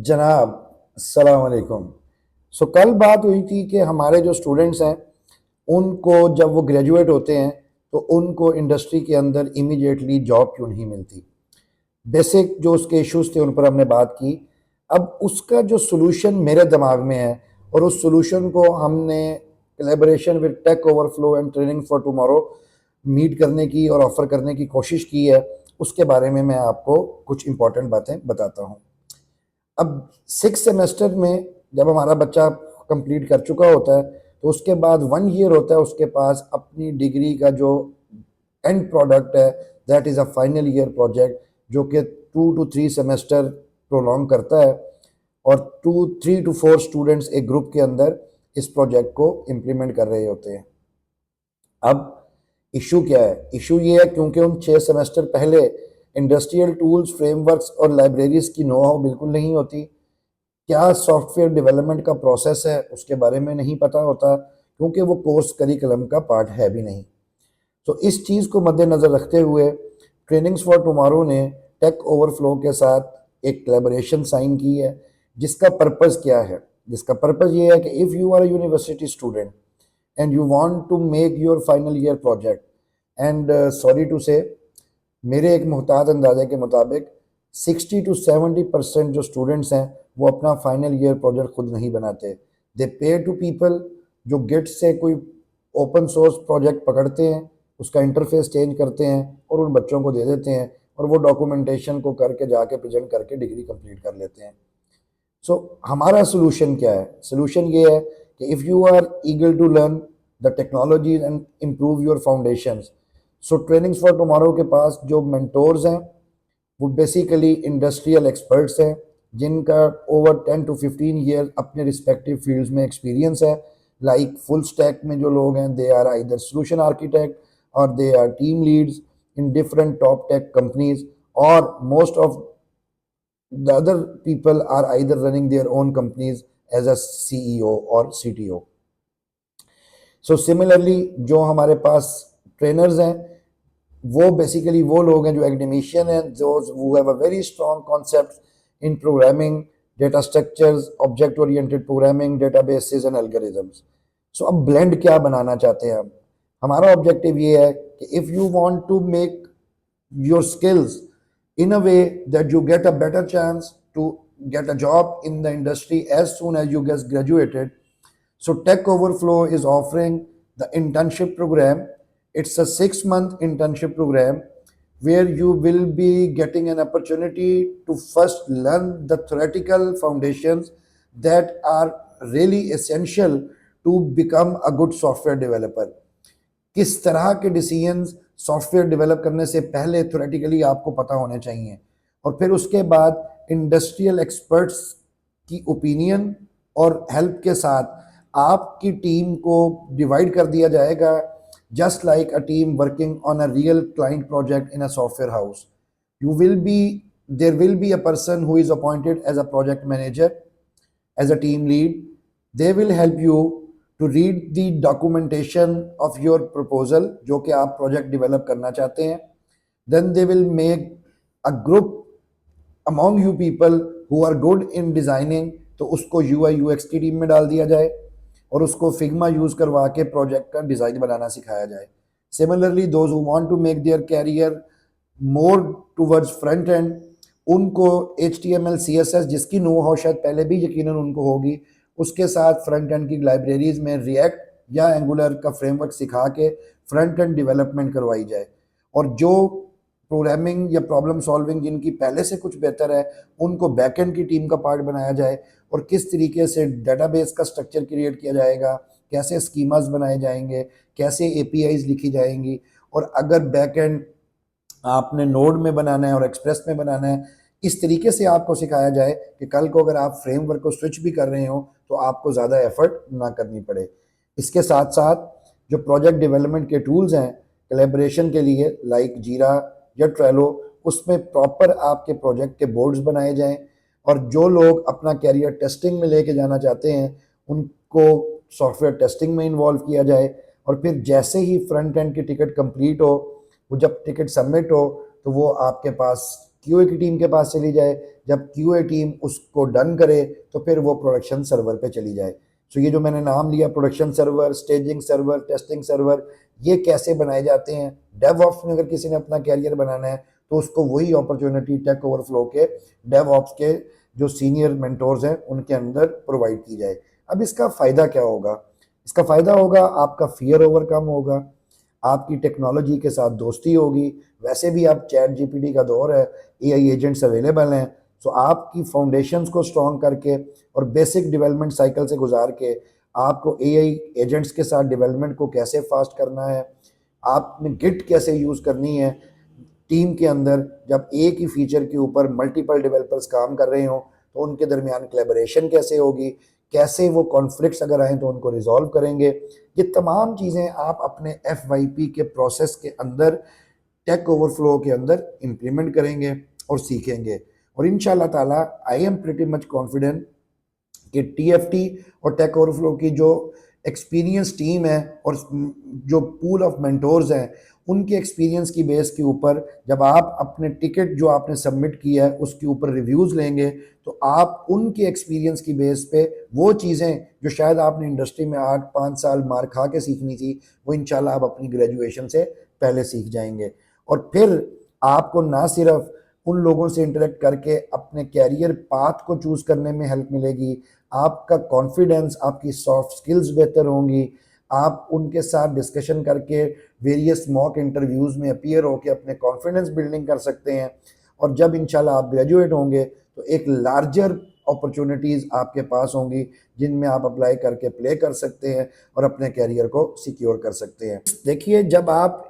जनाब, अस्सलाम वालेकुम। कल बात हुई थी कि हमारे जो स्टूडेंट्स हैं उनको जब वो ग्रेजुएट होते हैं तो उनको इंडस्ट्री के अंदर इमीडिएटली जॉब क्यों नहीं मिलती। बेसिक जो उसके इश्यूज थे उन पर हमने बात की। अब उसका जो सोल्यूशन मेरे दिमाग में है और उस सोल्यूशन को हमने collaboration with Tech Overflow and Training for Tomorrow meet करने की और ऑफर करने की कोशिश की है, उसके बारे में मैं आपको कुछ इंपॉर्टेंट बातें बताता हूँ। अब 6 सेमेस्टर में जब हमारा बच्चा कंप्लीट कर चुका होता है तो उसके बाद 1 ईयर होता है उसके पास अपनी डिग्री का जो एंड प्रोडक्ट है, that is a final year project, जो कि 2 to 3 सेमेस्टर प्रोलॉन्ग करता है और 3 to 4 स्टूडेंट्स एक ग्रुप के अंदर इस प्रोजेक्ट को इम्प्लीमेंट कर रहे होते हैं। अब इशू क्या है? इशू ये है क्योंकि उन 6 सेमेस्टर पहले इंडस्ट्रियल टूल्स, फ्रेमवर्क्स और लाइब्रेरीज की नो हाउ बिल्कुल नहीं होती। क्या सॉफ्टवेयर डेवलपमेंट का प्रोसेस है उसके बारे में नहीं पता होता, क्योंकि वो कोर्स करिकुलम का पार्ट है भी नहीं। तो इस चीज़ को मद्देनज़र रखते हुए ट्रेनिंग्स फॉर टुमारो ने टेक ओवरफ्लो के साथ एक कोलैबोरेशन साइन की है, जिसका पर्पज़ क्या है? जिसका पर्पज़ ये है कि if you are a university student and you want to make your final year project, and sorry to say, मेरे एक मुहतात अंदाजे के मुताबिक 60 to 70% जो स्टूडेंट्स हैं वो अपना फाइनल ईयर प्रोजेक्ट खुद नहीं बनाते। दे पे टू पीपल जो गिट से कोई ओपन सोर्स प्रोजेक्ट पकड़ते हैं, उसका इंटरफेस चेंज करते हैं और उन बच्चों को दे देते हैं और वो डॉक्यूमेंटेशन को करके जाके प्रेजेंट करके डिग्री कंप्लीट कर लेते हैं। हमारा सोल्यूशन क्या है? सोल्यूशन ये है कि if you are eager to learn the technologies and improve your foundations, Trainings for Tomorrow के पास जो मेंटोर्स हैं वो बेसिकली इंडस्ट्रियल एक्सपर्ट्स हैं, जिनका ओवर 10 to 15 ईयर अपने रिस्पेक्टिव फील्ड्स में एक्सपीरियंस है। लाइक फुल स्टैक में जो लोग हैं, they are either solution architect और they are team leads in different top tech companies, और most of the other people are either running their own companies as a CEO or CTO. So similarly जो हमारे पास trainers हैं वो basically वो लोग हैं जो एकेडमिशियन हैं, जो who have a very strong concept in programming, data structures, object oriented programming, databases and algorithms. सो अब ब्लेंड क्या बनाना चाहते हैं हम? हमारा ऑब्जेक्टिव ये है कि if you want to make your skills in a way that you get a better chance to get a job in the industry as soon as you get graduated. So Tech Overflow is offering the internship program. It's a 6 month internship program where you will be getting an opportunity to first learn the theoretical foundations that are really essential to become a good software developer. किस तरह के decisions software develop करने से पहले theoretically आपको पता होने चाहिए, और फिर उसके बाद इंडस्ट्रियल एक्सपर्ट्स की ओपिनियन और हेल्प के साथ आपकी टीम को डिवाइड कर दिया जाएगा, just like a team working on a real client project in a software house. you will be there will be a person who is appointed as a project manager, as a team lead. They will help you to read the documentation of your proposal जो कि आप project develop करना चाहते हैं। then they will make a group among you people who are good in designing, तो उसको UI UX की team में डाल दिया जाए और उसको फिग्मा यूज़ करवा के प्रोजेक्ट का डिज़ाइन बनाना सिखाया जाए। Similarly those who want to make their career more towards front end, उनको HTML CSS जिसकी नो हाउ शायद पहले भी यकीनन उनको होगी, उसके साथ फ्रंट एंड की लाइब्रेरीज में रिएक्ट या एंगुलर का फ्रेमवर्क सिखा के फ्रंट एंड डेवलपमेंट करवाई जाए। और जो प्रोग्रामिंग या प्रॉब्लम सॉल्विंग जिनकी पहले से कुछ बेहतर है उनको बैकएंड की टीम का पार्ट बनाया जाए, और किस तरीके से डेटाबेस का स्ट्रक्चर क्रिएट किया जाएगा, कैसे स्कीमास बनाए जाएंगे, कैसे APIs लिखी जाएंगी, और अगर बैकएंड आपने नोड में बनाना है और एक्सप्रेस में बनाना है, इस तरीके से आपको सिखाया जाए कि कल को अगर आप फ्रेमवर्क को स्विच भी कर रहे हो तो आपको ज़्यादा एफर्ट ना करनी पड़े। इसके साथ साथ जो प्रोजेक्ट डेवलपमेंट के टूल्स हैं कोलैबोरेशन के लिए, लाइक जीरा या ट्रेलो, उसमें प्रॉपर आपके प्रोजेक्ट के बोर्ड्स बनाए जाएं, और जो लोग अपना कैरियर टेस्टिंग में लेके जाना चाहते हैं उनको सॉफ्टवेयर टेस्टिंग में इन्वॉल्व किया जाए, और फिर जैसे ही फ्रंट एंड की टिकट कंप्लीट हो, वो जब टिकट सबमिट हो तो वो आपके पास QA की टीम के पास चली जाए, जब QA टीम उसको डन करे तो फिर वो प्रोडक्शन सर्वर पे चली जाए। सो ये जो मैंने नाम लिया, production server, staging server, testing server, ये कैसे बनाए जाते हैं। डेवऑप्स में अगर किसी ने अपना कैरियर बनाना है तो उसको वही अपॉर्चुनिटी टेक ओवरफ्लो के डेवऑप्स के जो सीनियर मेंटोर्स हैं उनके अंदर प्रोवाइड की जाए। अब इसका फ़ायदा क्या होगा? इसका फ़ायदा होगा आपका फियर ओवरकम होगा, आपकी टेक्नोलॉजी के साथ दोस्ती होगी। वैसे भी अब चैट जीपीटी का दौर है, एआई एजेंट्स अवेलेबल हैं। सो आपकी फाउंडेशंस को स्ट्रॉन्ग करके और बेसिक डेवलपमेंट साइकिल से गुजार के आपको एआई एजेंट्स के साथ डेवलपमेंट को कैसे फास्ट करना है, आपने गिट कैसे यूज़ करनी है टीम के अंदर, जब एक ही फीचर के ऊपर मल्टीपल डेवलपर्स काम कर रहे हों तो उनके दरमियान कोलैबोरेशन कैसे होगी, कैसे वो कॉन्फ्लिक्ट्स अगर आएँ तो उनको रिजॉल्व करेंगे। ये तमाम चीज़ें आप अपने FYP के प्रोसेस के अंदर, टेक ओवरफ्लो के अंदर इम्प्लीमेंट करेंगे और सीखेंगे। और इंशाल्लाह ताला I am pretty much confident कि TFT और टेक ओवरफ्लो की जो एक्सपीरियंस टीम है और जो पूल ऑफ मेंटोर्स हैं उनके एक्सपीरियंस की बेस के ऊपर जब आप अपने टिकट जो आपने सबमिट किया है उसके ऊपर रिव्यूज़ लेंगे तो आप उनके एक्सपीरियंस की बेस पे वो चीज़ें जो शायद आपने इंडस्ट्री में 8-5 साल मार खा के सीखनी थी वो इंशाल्लाह आप अपनी ग्रेजुएशन से पहले सीख जाएंगे। और फिर आपको ना सिर्फ उन लोगों से इंटरेक्ट करके अपने कैरियर पाथ को चूज़ करने में हेल्प मिलेगी, आपका कॉन्फिडेंस, आपकी सॉफ्ट स्किल्स बेहतर होंगी, आप उनके साथ डिस्कशन करके वेरियस मॉक इंटरव्यूज़ में अपीयर होकर अपने कॉन्फिडेंस बिल्डिंग कर सकते हैं। और जब इंशाल्लाह आप ग्रेजुएट होंगे तो एक लार्जर अपॉर्चुनिटीज़ आपके पास होंगी जिनमें आप अप्लाई करके प्ले कर सकते हैं और अपने कैरियर को सिक्योर कर सकते हैं। देखिए, जब आप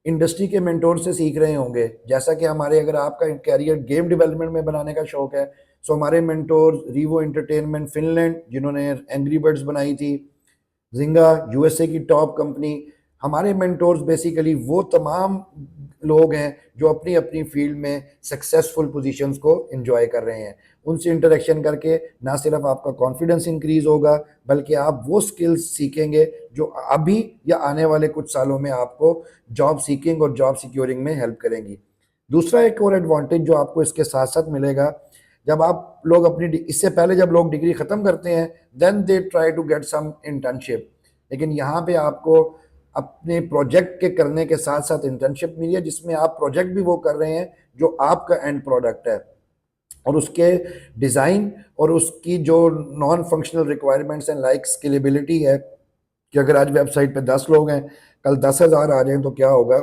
इंडस्ट्री के मेंटोर से सीख रहे होंगे, जैसा कि हमारे, अगर आपका कैरियर गेम डेवलपमेंट में बनाने का शौक है, सो हमारे मेंटोर रीवो एंटरटेनमेंट फिनलैंड जिन्होंने एंग्री बर्ड्स बनाई थी, जिंगा यूएसए की टॉप कंपनी, हमारे मेंटोर्स बेसिकली वो तमाम लोग हैं जो अपनी अपनी फील्ड में सक्सेसफुल पोजीशंस को एंजॉय कर रहे हैं। उनसे इंटरेक्शन करके ना सिर्फ आपका कॉन्फिडेंस इंक्रीज होगा बल्कि आप वो स्किल्स सीखेंगे जो अभी या आने वाले कुछ सालों में आपको जॉब सीकिंग और जॉब सिक्योरिंग में हेल्प करेंगी। दूसरा एक और एडवांटेज जो आपको इसके साथ साथ मिलेगा, जब आप लोग अपनी, इससे पहले जब लोग डिग्री ख़त्म करते हैं then they try to get some internship, लेकिन यहाँ पे आपको अपने प्रोजेक्ट के करने के साथ साथ इंटर्नशिप मिली है जिसमें आप प्रोजेक्ट भी वो कर रहे हैं जो आपका एंड प्रोडक्ट है और उसके डिज़ाइन और उसकी जो non functional requirements and like scalability है कि अगर आज वेबसाइट पे 10 लोग हैं कल 10,000 आ जाएं तो क्या होगा।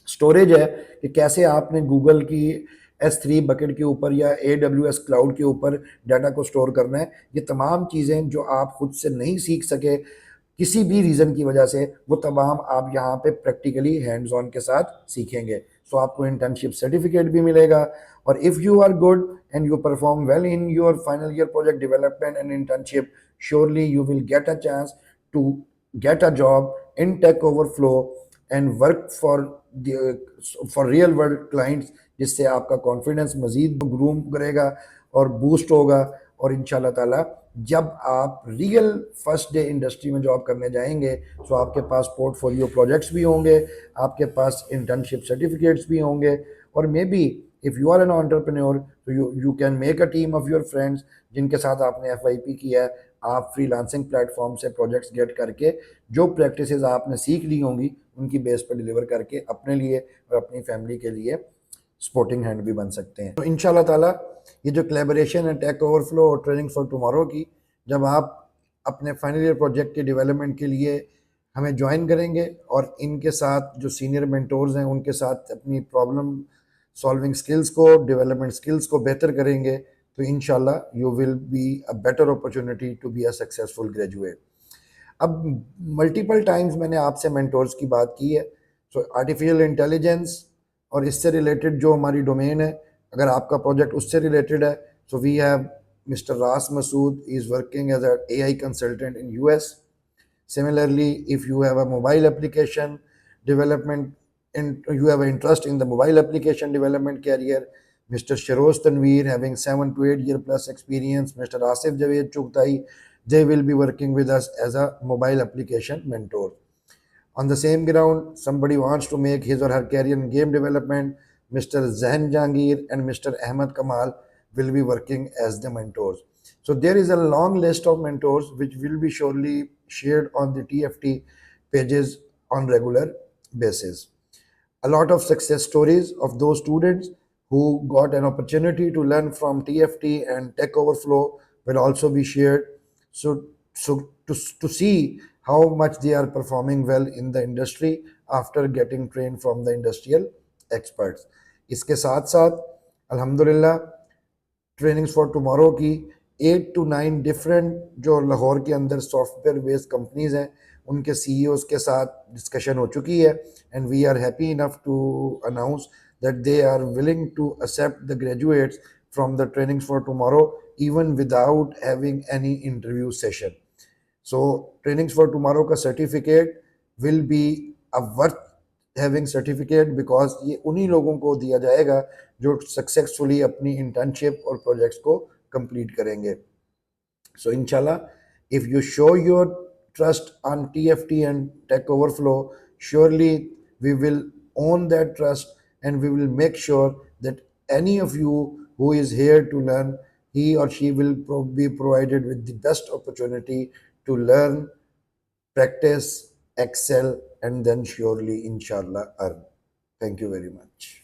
स्टोरेज है कि कैसे आपने गूगल की S3 बकेट के ऊपर या AWS क्लाउड के ऊपर डाटा को स्टोर करना है। ये तमाम चीज़ें जो आप खुद से नहीं सीख सके किसी भी रीज़न की वजह से, वो तमाम आप यहाँ पे प्रैक्टिकली हैंड्स ऑन के साथ सीखेंगे। सो आपको इंटर्नशिप सर्टिफिकेट भी मिलेगा और if you are good and you perform well in your final year project development and internship, surely you will get a chance to get a job in Tech Overflow and work for real world clients, जिससे आपका confidence मज़ीद groom करेगा और boost होगा। और इंशाल्लाह ताला जब आप रियल फर्स्ट डे इंडस्ट्री में जॉब करने जाएंगे तो आपके पास पोर्टफोलियो प्रोजेक्ट्स भी होंगे, आपके पास इंटर्नशिप सर्टिफिकेट्स भी होंगे और maybe if you are an entrepreneur तो you can make a team of your friends जिनके साथ आपने FYP किया है। आप फ्रीलांसिंग प्लेटफॉर्म से प्रोजेक्ट्स गेट करके जो प्रैक्टिसेस आपने सीख ली होंगी उनकी बेस पर डिलीवर करके अपने लिए और अपनी फैमिली के लिए सपोर्टिंग हैंड भी बन सकते हैं। तो इंशाल्लाह ताला ये जो कोलैबोरेशन है टेक ओवरफ्लो और ट्रेनिंग फॉर टुमारो की, जब आप अपने फाइनल ईयर प्रोजेक्ट के डेवलपमेंट के लिए हमें ज्वाइन करेंगे और इनके साथ जो सीनियर मेंटोर्स हैं उनके साथ अपनी प्रॉब्लम सॉल्विंग स्किल्स को, डेवलपमेंट स्किल्स को बेहतर करेंगे तो इंशाल्लाह you will be a better opportunity to be a successful graduate. अब मल्टीपल टाइम्स मैंने आपसे मेंटोर्स की बात की है। सो आर्टिफिशियल इंटेलिजेंस और इससे रिलेटेड जो हमारी डोमेन है, अगर आपका प्रोजेक्ट उससे रिलेटेड है, so we have mister Ras Masood is working as a AI consultant in US। Similarly, if you have a mobile application development and you have an interest in the mobile application development career, Mr. Sharoz Tanveer having 7 to 8 year plus experience, Mr. Asif Javed Chugtai, they will be working with us as a mobile application mentor. On the same ground, somebody wants to make his or her career in game development, Mr. Zahan Jahangir and Mr. Ahmed Kamal will be working as the mentors. So there is a long list of mentors which will be surely shared on the TFT pages on regular basis. A lot of success stories of those students who got an opportunity to learn from TFT and Tech Overflow will also be shared. So to see how much they are performing well in the industry after getting trained from the industrial experts. इसके साथ साथ अल्हम्दुलिल्लाह trainings for tomorrow की 8 to 9 different जो लाहौर के अंदर software based companies हैं उनके सीईओज के साथ डिस्कशन हो चुकी है and we are happy enough to announce that they are willing to accept the graduates from the Trainings for Tomorrow even without having any interview session. So trainings for tomorrow का certificate will be a worth having certificate because ये उन्हीं लोगों को दिया जाएगा जो successfully अपनी internship और प्रोजेक्ट्स को कंप्लीट करेंगे. So inshallah, if you show your trust on TFT and Tech Overflow, surely we will own that trust and we will make sure that any of you who is here to learn, he or she will be provided with the best opportunity to learn, practice, excel, and then surely, inshallah, earn. Thank you very much.